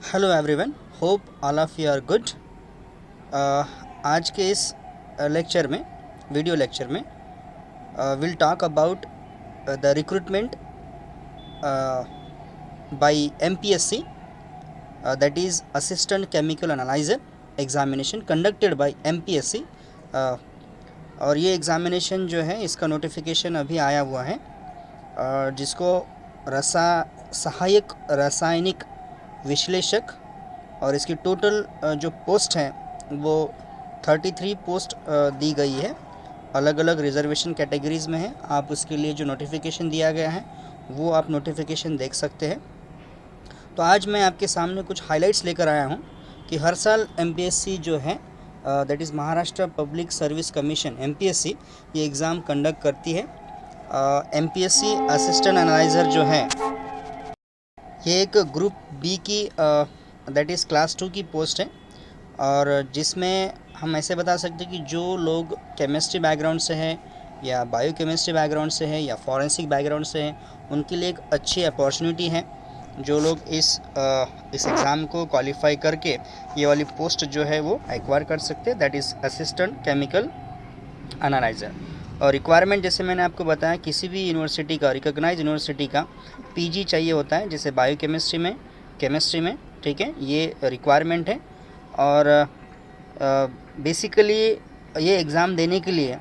Hello everyone, hope all of you are good. आज के इस लेक्चर में, वीडियो लेक्चर में, will talk about the recruitment by MPSC, that is assistant chemical analyser examination conducted by MPSC. और ये examination जो है, इसका नोटिफिकेशन अभी आया हुआ है, जिसको सहायक रासायनिक विश्लेषक, और इसकी टोटल जो पोस्ट हैं वो 33 पोस्ट दी गई है। अलग अलग रिजर्वेशन कैटेगरीज़ में है। आप उसके लिए जो नोटिफिकेशन दिया गया है वो आप नोटिफिकेशन देख सकते हैं। तो आज मैं आपके सामने कुछ हाइलाइट्स लेकर आया हूँ कि हर साल एमपीएससी जो है, that is Maharashtra public service commission, MPSC, ये एग्ज़ाम कंडक्ट करती है। एमपीएससी असिस्टेंट एनालाइज़र जो है, ये एक ग्रुप बी की दैट इज़ क्लास 2 की पोस्ट है, और जिसमें हम ऐसे बता सकते हैं कि जो लोग केमिस्ट्री बैकग्राउंड से है, या बायोकेमिस्ट्री बैकग्राउंड से है, या फॉरेंसिक बैकग्राउंड से है, उनके लिए एक अच्छी अपॉर्चुनिटी है। जो लोग इस एग्ज़ाम को क्वालिफाई करके ये वाली पोस्ट जो है वो एक्वायर कर सकते हैं, that is assistant chemical analyser. और रिक्वायरमेंट, जैसे मैंने आपको बताया, किसी भी यूनिवर्सिटी का, रिकॉग्नाइज यूनिवर्सिटी का पीजी चाहिए होता है, जैसे बायोकेमिस्ट्री में, केमिस्ट्री में, ठीक है, ये रिक्वायरमेंट है। और बेसिकली ये एग्ज़ाम देने के लिए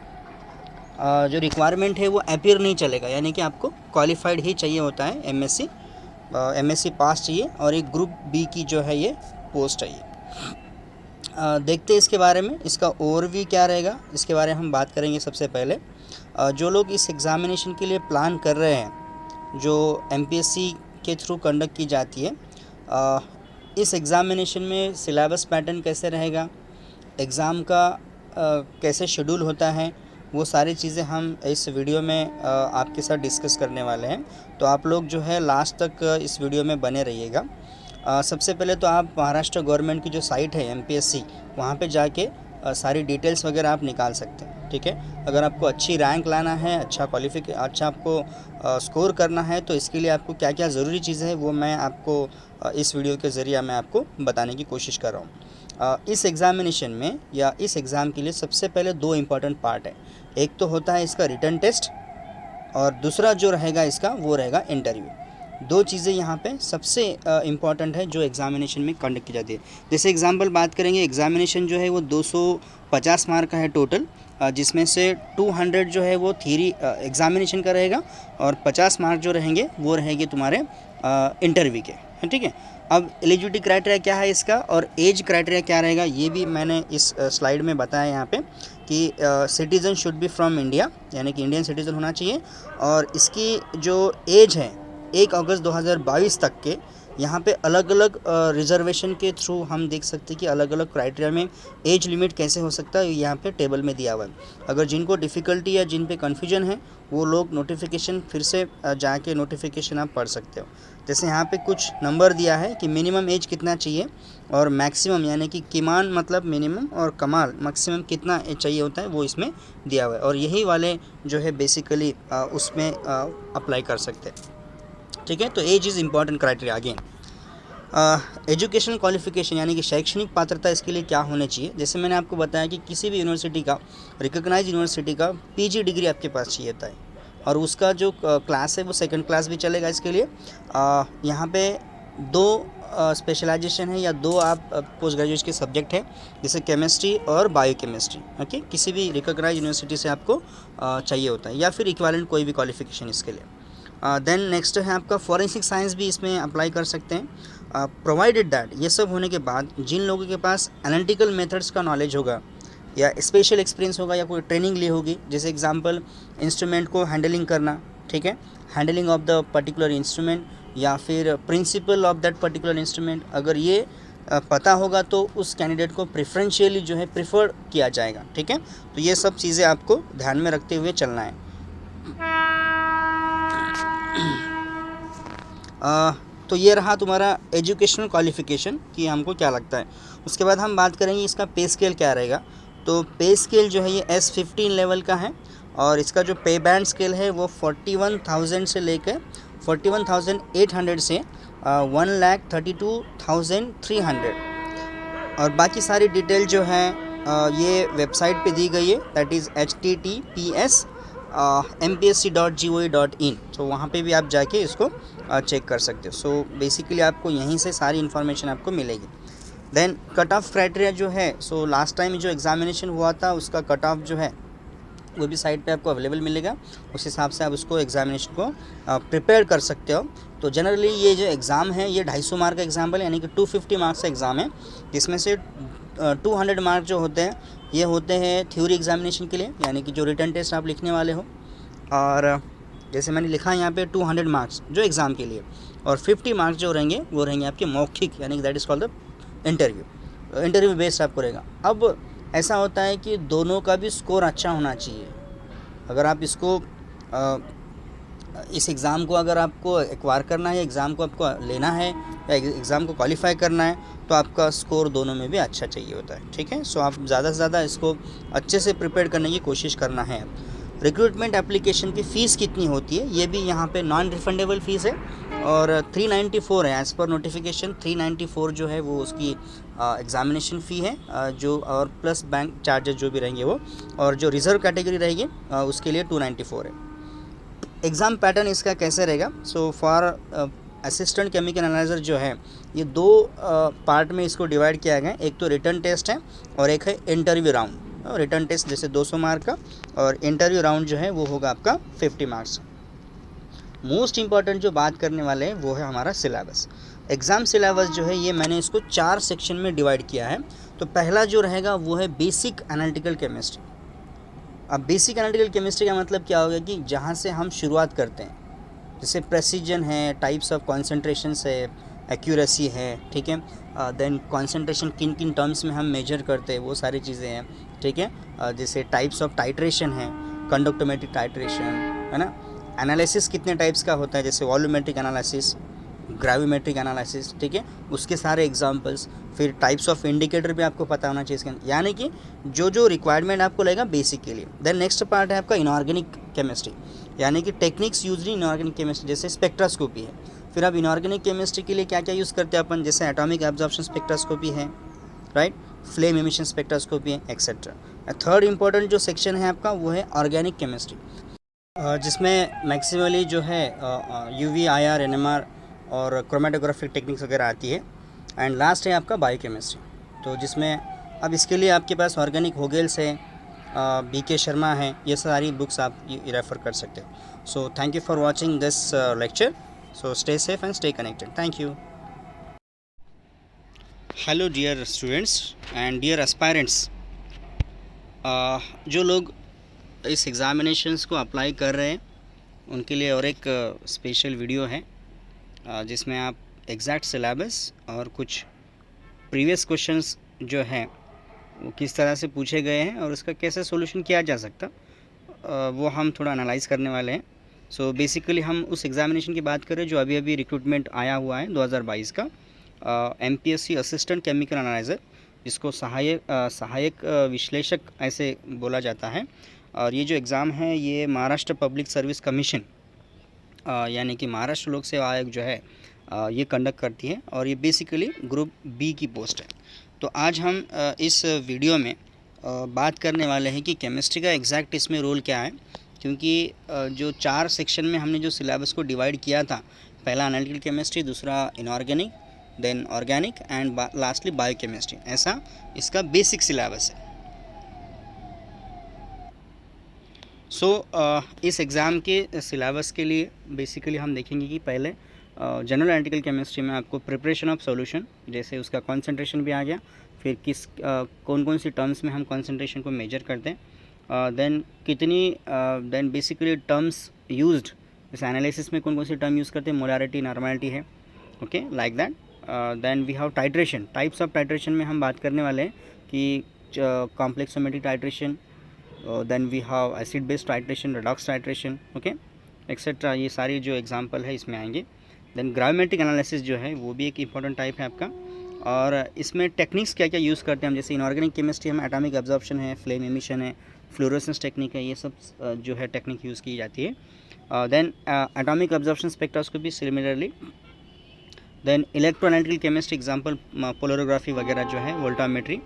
जो रिक्वायरमेंट है वो अपीयर नहीं चलेगा, यानी कि आपको क्वालिफाइड ही चाहिए होता है, एमएससी पास चाहिए, और एक ग्रुप बी की जो है ये पोस्ट चाहिए। देखते हैं इसके बारे में, इसका ओवरव्यू क्या रहेगा, इसके बारे में हम बात करेंगे। सबसे पहले जो लोग इस एग्ज़ामिनेशन के लिए प्लान कर रहे हैं, जो एमपीएससी के थ्रू कंडक्ट की जाती है, इस एग्ज़ामिनेशन में सिलेबस पैटर्न कैसे रहेगा, एग्ज़ाम का कैसे शेड्यूल होता है, वो सारी चीज़ें हम इस वीडियो में आपके साथ डिस्कस करने वाले हैं। तो आप लोग जो है लास्ट तक इस वीडियो में बने रहिएगा। सबसे पहले तो आप महाराष्ट्र गवर्नमेंट की जो साइट है एमपीएससी, वहाँ पे जाके सारी डिटेल्स वगैरह आप निकाल सकते हैं, ठीक है। अगर आपको अच्छी रैंक लाना है, अच्छा आपको स्कोर करना है, तो इसके लिए आपको क्या क्या ज़रूरी चीज़ें हैं वो मैं आपको इस वीडियो के ज़रिए मैं आपको बताने की कोशिश कर रहा हूँ। इस एग्ज़ामिनेशन में, या इस एग्ज़ाम के लिए सबसे पहले 2 इम्पॉर्टेंट पार्ट है। एक तो होता है इसका रिटन टेस्ट, और दूसरा जो रहेगा इसका वो रहेगा इंटरव्यू। 2 चीज़ें यहाँ पे सबसे इम्पॉर्टेंट है जो एग्ज़ामिनेशन में कंडक्ट की जाती है। जैसे एग्जांपल बात करेंगे, एग्ज़ामिनेशन जो है वो 250 मार्क का है टोटल, जिसमें से 200 जो है वो थ्योरी एग्ज़ामिनेशन का रहेगा, और 50 मार्क जो रहेंगे वो रहेंगे तुम्हारे इंटरव्यू के, ठीक है। अब एलिजिबिलिटी क्राइटेरिया क्या है इसका, और एज क्राइटेरिया क्या रहेगा, ये भी मैंने इस स्लाइड में बताया यहाँ पे कि citizen should be from India, यानी कि इंडियन सिटीज़न होना चाहिए। और इसकी जो एज है 1 अगस्त 2022 तक के, यहाँ पे अलग अलग रिजर्वेशन के थ्रू हम देख सकते हैं कि अलग अलग क्राइटेरिया में एज लिमिट कैसे हो सकता है, यहाँ पे टेबल में दिया हुआ है। अगर जिनको डिफ़िकल्टी या जिन पे कन्फ्यूजन है, वो लोग नोटिफिकेशन फिर से जाके नोटिफिकेशन आप पढ़ सकते हो। जैसे यहाँ पे कुछ नंबर दिया है कि मिनिमम एज कितना चाहिए, और मैक्सिमम, यानी कि किमान मतलब मिनिमम, और कमाल मैक्सिमम कितना एज चाहिए होता है, वो इसमें दिया हुआ है। और यही वाले जो है बेसिकली उसमें अप्लाई कर सकते हैं, ठीक है। तो age is important criteria. Again, educational qualification, यानी कि शैक्षणिक पात्रता इसके लिए क्या होनी चाहिए। जैसे मैंने आपको बताया कि किसी भी यूनिवर्सिटी का, रिकॉग्नाइज यूनिवर्सिटी का पीजी डिग्री आपके पास चाहिए होता है, और उसका जो क्लास है वो 2nd क्लास भी चलेगा इसके लिए। यहाँ पे 2 स्पेशलाइजेशन है, या 2 आप पोस्ट ग्रेजुएशन के सब्जेक्ट है, जैसे केमिस्ट्री और बायोकेमिस्ट्री, ओके। किसी भी रिकॉग्नाइज यूनिवर्सिटी से आपको चाहिए होता है, या फिर इक्विवेलेंट कोई भी क्वालिफिकेशन इसके लिए। देन नेक्स्ट है आपका फॉरेंसिक साइंस भी इसमें अप्लाई कर सकते हैं, प्रोवाइडेड दैट, ये सब होने के बाद जिन लोगों के पास एनालिटिकल मेथड्स का नॉलेज होगा, या स्पेशल एक्सपीरियंस होगा, या कोई ट्रेनिंग ली होगी, जैसे एग्जांपल इंस्ट्रूमेंट को हैंडलिंग करना, ठीक है, handling of the particular instrument, या फिर principle of that particular instrument, अगर ये पता होगा तो उस कैंडिडेट को प्रेफरेंशियली जो है प्रिफर किया जाएगा, ठीक है। तो ये सब चीज़ें आपको ध्यान में रखते हुए चलना है। तो ये रहा तुम्हारा एजुकेशनल क्वालिफ़िकेशन कि हमको क्या लगता है। उसके बाद हम बात करेंगे इसका पे स्केल क्या रहेगा। तो पे स्केल जो है ये S15 लेवल का है, और इसका जो पे बैंड स्केल है वो 41,000 से लेकर 41,800 से 1,32,300। और बाकी सारी डिटेल जो है ये वेबसाइट पे दी गई है, दैट इज़ https://mpsc.gov.in। तो वहाँ पे भी आप जाके इसको चेक कर सकते हो। सो बेसिकली आपको यहीं से सारी इन्फॉर्मेशन आपको मिलेगी। देन कट ऑफ क्राइटेरिया जो है, सो लास्ट टाइम जो एग्ज़ामिनेशन हुआ था उसका कट ऑफ जो है वो भी साइट पे आपको अवेलेबल मिलेगा। उस हिसाब से आप उसको एग्ज़ामिनेशन को प्रिपेयर कर सकते हो। तो जनरली ये जो एग्ज़ाम है ये 250 मार्क का एग्जाम्पल है, यानी कि 250 मार्क्स का एग्ज़ाम है, जिसमें से 200 मार्क जो होते हैं ये होते हैं थ्योरी एग्ज़ामिनेशन के लिए, यानी कि जो रिटन टेस्ट आप लिखने वाले हो। और जैसे मैंने लिखा है यहाँ पे 200 मार्क्स जो एग्ज़ाम के लिए, और 50 मार्क्स जो रहेंगे वो रहेंगे आपके मौखिक, यानी कि that is called the interview based आपको रहेगा। अब ऐसा होता है कि दोनों का भी स्कोर अच्छा होना चाहिए। अगर आप इसको इस एग्ज़ाम को अगर आपको एक्वायर करना है, एग्ज़ाम को आपको लेना है या एग्ज़ाम को क्वालिफाई करना है, तो आपका स्कोर दोनों में भी अच्छा चाहिए होता है। ठीक है, सो आप ज़्यादा से ज़्यादा इसको अच्छे से प्रिपेयर करने की कोशिश करना है। रिक्रूटमेंट एप्लीकेशन की फ़ीस कितनी होती है, ये भी यहाँ पे नॉन रिफंडेबल फ़ीस है, और 394 है एज़ पर नोटिफिकेशन। 394 जो है वो उसकी एग्ज़ामिनेशन फ़ी है, जो और प्लस बैंक चार्जेस जो भी रहेंगे वो, और जो रिज़र्व कैटेगरी रहेगी उसके लिए 294 है। एग्ज़ाम पैटर्न इसका कैसे रहेगा, so for assistant chemical analyser जो है ये 2 पार्ट में इसको डिवाइड किया गया है। एक तो रिटन टेस्ट है और एक है इंटरव्यू राउंड। रिटन टेस्ट जैसे 200 मार्क का, और इंटरव्यू राउंड जो है वो होगा आपका 50 मार्क्स। मोस्ट इम्पॉर्टेंट जो बात करने वाले हैं वो है हमारा सिलेबस। एग्ज़ाम सिलेबस जो है ये मैंने इसको 4 सेक्शन में डिवाइड किया है। तो पहला जो रहेगा वो है बेसिक एनालिटिकल केमिस्ट्री। अब बेसिक एनालिटिकल केमिस्ट्री का मतलब क्या होगा कि जहाँ से हम शुरुआत करते हैं, जैसे प्रेसिजन है, टाइप्स ऑफ कॉन्सेंट्रेशंस है, एक्यूरेसी है, ठीक है, देन कॉन्सेंट्रेशन किन किन टर्म्स में हम मेजर करते हैं वो सारी चीज़ें हैं, ठीक है, जैसे टाइप्स ऑफ टाइट्रेशन है, कंडक्टोमेट्रिक टाइट्रेशन है ना, एनालिसिस कितने टाइप्स का होता है, जैसे वॉल्यूमेट्रिक एनालिसिस, ग्रेविमेट्रिक एनालिसिस, ठीक है, उसके सारे एग्जांपल्स, फिर टाइप्स ऑफ इंडिकेटर भी आपको पता होना चाहिए इसके अंदर, यानी कि जो जो रिक्वायरमेंट आपको लगेगा बेसिक के लिए। देन नेक्स्ट पार्ट है आपका इनऑर्गेनिक केमिस्ट्री, यानी कि techniques use in inorganic chemistry, जैसे स्पेक्ट्रोस्कोपी है। फिर अब इनऑर्गेनिक केमिस्ट्री के लिए क्या क्या यूज़ करते हैं अपन, जैसे एटॉमिक एब्जॉर्प्शन स्पेक्ट्रोस्कोपी है, राइट, फ्लेम एमिशन स्पेक्ट्रोस्कोपी है, एक्सेट्रा। थर्ड इंपॉर्टेंट जो सेक्शन है आपका वो है ऑर्गेनिक केमिस्ट्री, जिसमें मैक्सिमली जो है यूवी, आईआर, एनएमआर और क्रोमेटोग्राफिक टेक्निक्स वगैरह आती है। एंड लास्ट है आपका बायोकेमिस्ट्री, तो जिसमें अब इसके लिए आपके पास ऑर्गेनिक होगेल्स है, BK शर्मा है, ये सारी बुक्स आप रेफ़र कर सकते हो। So thank you for watching this lecture. So stay safe and stay connected. Thank you. Hello dear students and dear aspirants, जो लोग इस एग्ज़ामिनेशंस को अप्लाई कर रहे हैं उनके लिए और एक स्पेशल वीडियो है, जिसमें आप एग्जैक्ट सिलेबस और कुछ प्रीवियस क्वेश्चंस जो हैं वो किस तरह से पूछे गए हैं और उसका कैसे सॉल्यूशन किया जा सकता, वो हम थोड़ा एनालाइज़ करने वाले हैं। सो बेसिकली हम उस एग्ज़ामिनेशन की बात करें जो अभी अभी रिक्रूटमेंट आया हुआ है 2022 का, MPSC असिस्टेंट केमिकल एनालाइज़र, जिसको सहायक विश्लेषक ऐसे बोला जाता है। और ये जो एग्ज़ाम है ये महाराष्ट्र पब्लिक सर्विस कमीशन यानी कि महाराष्ट्र लोक सेवा आयोग जो है ये कंडक्ट करती है, और ये बेसिकली ग्रुप B की पोस्ट है। तो आज हम इस वीडियो में बात करने वाले हैं कि केमिस्ट्री का एग्जैक्ट इसमें रोल क्या है, क्योंकि जो 4 सेक्शन में हमने जो सिलेबस को डिवाइड किया था, पहला एनालिटिकल केमिस्ट्री, दूसरा inorganic, then organic and lastly biochemistry, ऐसा इसका बेसिक सिलेबस है। इस एग्ज़ाम के सिलेबस के लिए बेसिकली हम देखेंगे कि पहले जनरल एनालिटिकल केमिस्ट्री में आपको प्रिपरेशन ऑफ सॉल्यूशन, जैसे उसका कंसंट्रेशन भी आ गया, फिर कौन कौन सी टर्म्स में हम कंसंट्रेशन को मेजर करते हैं, देन बेसिकली टर्म्स यूज्ड, जैसे एनालिसिस में कौन कौन सी टर्म यूज़ करते हैं, मोलारिटी, नॉर्मलिटी है, okay, like that. Then we have titration, types of titration में हम बात करने वाले हैं कि complexometric titration, then we have acid based titration, redox titration, okay, etcetera, ये सारी जो एग्जांपल है इसमें आएंगे। देन ग्राविमेट्रिक एनालिसिस जो है वो भी एक इंपॉर्टेंट टाइप है आपका, और इसमें टेक्निक्स क्या क्या यूज़ करते हैं हम, जैसे इनऑर्गेनिक केमिस्ट्री में एटॉमिक एब्जॉर्प्शन है, फ्लेम एमिशन है, फ्लोरोसेंस टेक्निक है, ये सब जो है टेक्निक यूज़ की जाती है। Then atomic absorption spectroscopy similarly then electroanalytical chemistry example polarography वगैरह जो है, वोल्टामेट्री।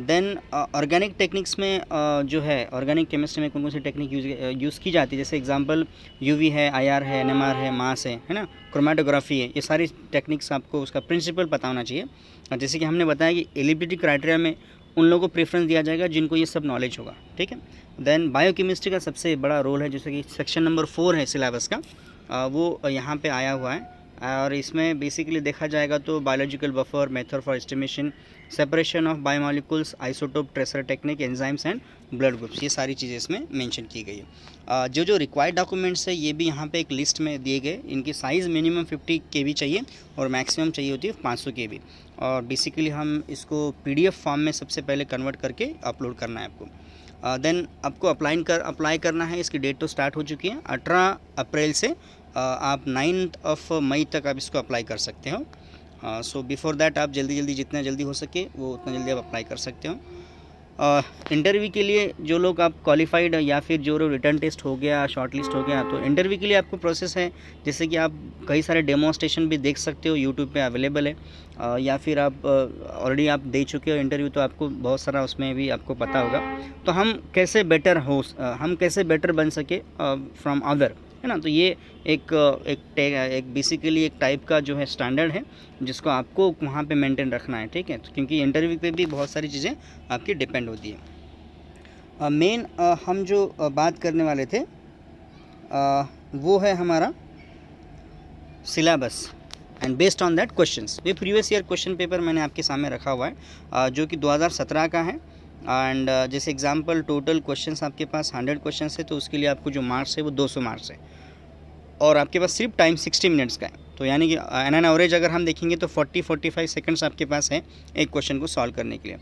देन ऑर्गेनिक टेक्निक्स में जो है ऑर्गेनिक केमिस्ट्री में कौन कौन सी टेक्निक यूज़ की जाती है, जैसे एग्जांपल यूवी है, आईआर है, एनएमआर है, मास है ना, क्रोमेटोग्राफी है। ये सारी टेक्निक्स आपको उसका प्रिंसिपल पता होना चाहिए। जैसे कि हमने बताया कि एलिजिबिलिटी क्राइटेरिया में उन लोगों को प्रेफरेंस दिया जाएगा जिनको ये सब नॉलेज होगा, ठीक है। देन बायोकेमिस्ट्री का सबसे बड़ा रोल है, जैसे कि सेक्शन नंबर 4 है सिलेबस का, वो यहाँ पे आया हुआ है। और इसमें बेसिकली देखा जाएगा तो biological buffer, method for estimation, separation of biomolecules, isotope tracer technique, enzymes and blood groups, ये सारी चीज़ें इसमें मेंशन की गई है। जो जो रिक्वायर्ड डॉक्यूमेंट्स है ये भी यहाँ पे एक लिस्ट में दिए गए। इनकी साइज़ मिनिमम 50 KB चाहिए और मैक्सिमम चाहिए होती है 500 KB। और बेसिकली हम इसको PDF फॉर्म में सबसे पहले कन्वर्ट करके अपलोड करना है आपको। देन आपको अप्लाई करना है। इसकी डेट तो स्टार्ट हो चुकी है 18 अप्रैल से, आप 9 मई तक आप इसको अप्लाई कर सकते हो। सो बिफोर दैट आप जल्दी जितना जल्दी हो सके वो उतना जल्दी आप अप्लाई कर सकते हो। इंटरव्यू के लिए जो लोग आप क्वालिफाइड या फिर जो रिटर्न टेस्ट हो गया, शॉर्ट लिस्ट हो गया, तो इंटरव्यू के लिए आपको प्रोसेस है, जैसे कि आप कई सारे डेमोस्ट्रेशन भी देख सकते हो, यूट्यूब पे अवेलेबल है। या फिर आप ऑलरेडी आप दे चुके हो इंटरव्यू, तो आपको बहुत सारा उसमें भी आपको पता होगा। तो हम कैसे बेटर बन सके फ्रॉम अदर, है ना। तो ये एक बेसिकली एक टाइप का जो है स्टैंडर्ड है जिसको आपको वहाँ पे मेंटेन रखना है, ठीक है। तो क्योंकि इंटरव्यू पे भी बहुत सारी चीज़ें आपकी डिपेंड होती है। मेन हम जो बात करने वाले थे वो है हमारा syllabus and based on that questions. ये प्रीवियस ईयर क्वेश्चन पेपर मैंने आपके सामने रखा हुआ है, जो कि 2017 का है। एंड जैसे एग्जांपल टोटल क्वेश्चंस आपके पास 100 क्वेश्चंस है, तो उसके लिए आपको जो मार्क्स है वो 200 मार्क्स है, और आपके पास सिर्फ टाइम 60 मिनट्स का है। तो यानी कि एन एवरेज अगर हम देखेंगे तो 40-45 सेकंड्स आपके पास है एक क्वेश्चन को सॉल्व करने के लिए।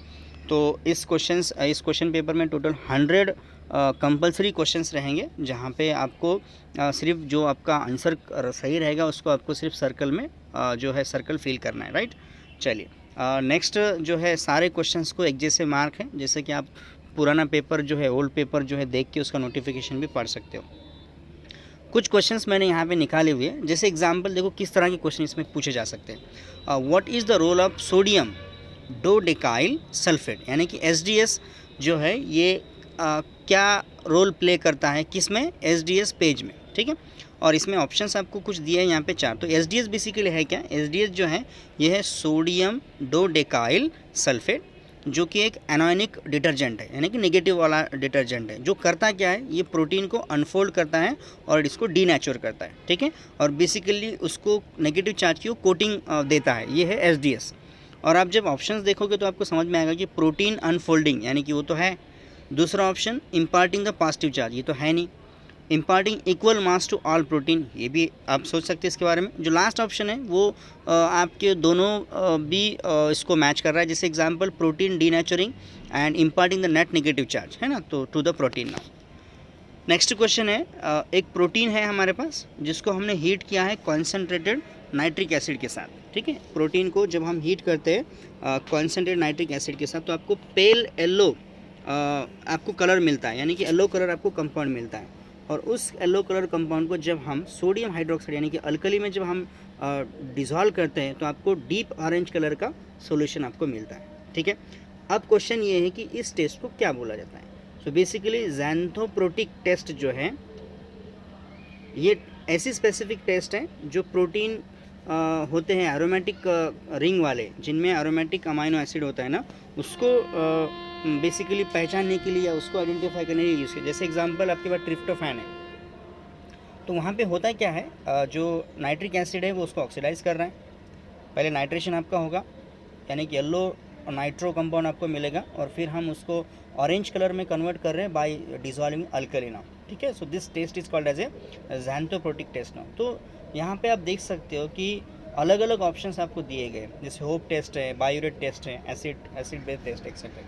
तो इस क्वेश्चन पेपर में टोटल 100 कंपलसरी क्वेश्चंस रहेंगे, जहाँ पे आपको सिर्फ जो आपका आंसर सही रहेगा उसको आपको सिर्फ सर्कल में जो है सर्कल फिल करना है, राइट। चलिए नेक्स्ट जो है, सारे क्वेश्चंस को एक जैसे मार्क है, जैसे कि आप पुराना पेपर जो है, ओल्ड पेपर जो है देख के उसका नोटिफिकेशन भी पढ़ सकते हो। कुछ क्वेश्चंस मैंने यहाँ पे निकाले हुए हैं, जैसे एग्जांपल देखो किस तरह के क्वेश्चन इसमें पूछे जा सकते हैं। What is the role of sodium dodecyl sulphate, यानी कि SDS जो है ये क्या रोल प्ले करता है किस में, SDS पेज में, ठीक है। और इसमें ऑप्शंस आपको कुछ दिए हैं यहाँ पे 4। तो SDS बेसिकली है क्या, SDS जो है ये है सोडियम डोडेकाइल सल्फेट, जो कि एक एनायनिक डिटर्जेंट है, यानी कि नेगेटिव वाला डिटर्जेंट है। जो करता क्या है, ये प्रोटीन को अनफोल्ड करता है और इसको डीनेचर करता है, ठीक है। और बेसिकली उसको नेगेटिव चार्ज की कोटिंग देता है, ये है SDS। और आप जब ऑप्शंस देखोगे तो आपको समझ में आएगा कि प्रोटीन अनफोल्डिंग, यानी कि वो तो है। दूसरा option imparting the positive charge, ये तो है नहीं। Imparting equal mass to all protein, ये भी आप सोच सकते हैं इसके बारे में। जो लास्ट ऑप्शन है वो आपके दोनों भी इसको मैच कर रहा है, जैसे example protein denaturing and imparting the net negative charge, है ना, तो to the protein. Now next question है, एक प्रोटीन है हमारे पास जिसको हमने हीट किया है कॉन्सेंट्रेटेड नाइट्रिक एसिड के साथ, ठीक है। प्रोटीन को जब हम हीट करते हैं कॉन्सेंट्रेटेड नाइट्रिक एसिड के साथ, तो आपको पेल येलो आपको कलर मिलता है, यानी कि येलो कलर आपको कंपाउंड मिलता है। और उस येलो कलर कंपाउंड को जब हम सोडियम हाइड्रोक्साइड यानी कि अल्कली में जब हम डिज़ोल्व करते हैं, तो आपको डीप ऑरेंज कलर का सॉल्यूशन आपको मिलता है, ठीक है। अब क्वेश्चन ये है कि इस टेस्ट को क्या बोला जाता है। सो बेसिकली ज़ैंथोप्रोटिक टेस्ट जो है, ये ऐसी स्पेसिफिक टेस्ट है जो प्रोटीन होते हैं एरोमेटिक रिंग वाले, जिनमें एरोमेटिक अमाइनो एसिड होता है ना, उसको बेसिकली पहचानने के लिए या उसको आइडेंटिफाई करने के लिए यूज़ किया। जैसे एग्जांपल आपके पास ट्रिप्टोफैन है, तो वहाँ पे होता क्या है, जो नाइट्रिक एसिड है वो उसको ऑक्सीडाइज कर रहा है। पहले नाइट्रेशन आपका होगा, यानी कि येलो नाइट्रो कंपाउंड आपको मिलेगा, और फिर हम उसको ऑरेंज कलर में कन्वर्ट कर रहे हैं बाय डिसॉल्विंग अल्कली नाउ, ठीक है। So this test is called as a xanthoproteic test now. तो यहाँ पे आप देख सकते हो कि अलग अलग ऑप्शंस आपको दिए गए, जैसे होप टेस्ट है, बायोरेट टेस्ट है, एसिड बेस टेस्ट एक्सेट्रा।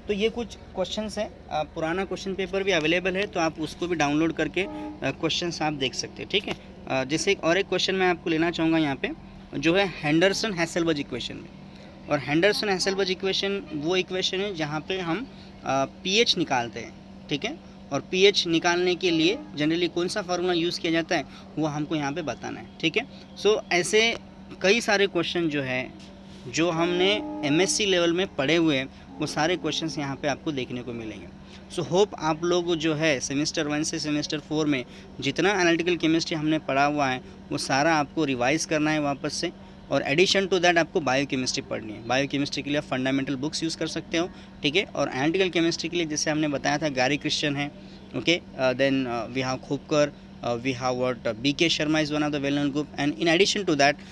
तो ये कुछ क्वेश्चंस हैं, पुराना क्वेश्चन पेपर भी अवेलेबल है, तो आप उसको भी डाउनलोड करके क्वेश्चंस आप देख सकते हैं, ठीक है। जैसे एक क्वेश्चन मैं आपको लेना चाहूँगा यहाँ पे, जो है हेंडरसन हैसेलबर्ग इक्वेशन में। और हेंडरसन हैसेलबर्ग इक्वेशन वो इक्वेशन है जहाँ पे हम pH निकालते हैं, ठीक है। और pH निकालने के लिए जनरली कौन सा फार्मूला यूज़ किया जाता है वो हमको यहाँ पे बताना है, ठीक है। सो ऐसे कई सारे क्वेश्चन जो है जो हमने एमएससी लेवल में पढ़े हुए हैं वो सारे क्वेश्चंस यहाँ पे आपको देखने को मिलेंगे। सो होप आप लोग जो है सेमेस्टर 1 से सेमेस्टर 4 में जितना एनालिटिकल केमिस्ट्री हमने पढ़ा हुआ है वो सारा आपको रिवाइज करना है वापस से, और एडिशन टू दैट आपको बायोकेमिस्ट्री पढ़नी है। बायोकेमिस्ट्री के लिए आप फंडामेंटल बुक्स यूज़ कर सकते हो, ठीक है। और एनालिटिकल केमिस्ट्री के लिए जैसे हमने बताया था गैरी क्रिश्चियन है, okay, then we have Khopkar, we have what BK Sharma is one of the well known group, and in addition to that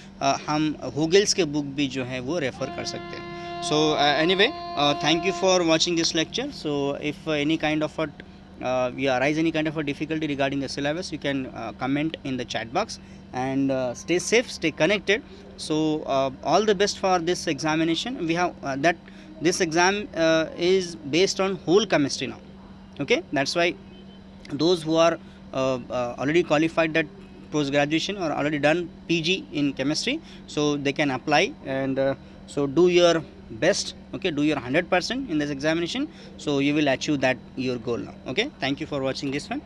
हम होगल्स के बुक भी जो है वो रेफ़र कर सकते हैं। So anyway, thank you for watching this lecture. So if any kind of you arise any kind of a difficulty regarding the syllabus, you can comment in the chat box, and stay safe, stay connected. So all the best for this examination. We have that this exam is based on whole chemistry now, okay. That's why those who are already qualified that post graduation or already done PG in chemistry, so they can apply, and so do your best, okay, do your 100% in this examination, so you will achieve that your goal now, okay. Thank you for watching this one.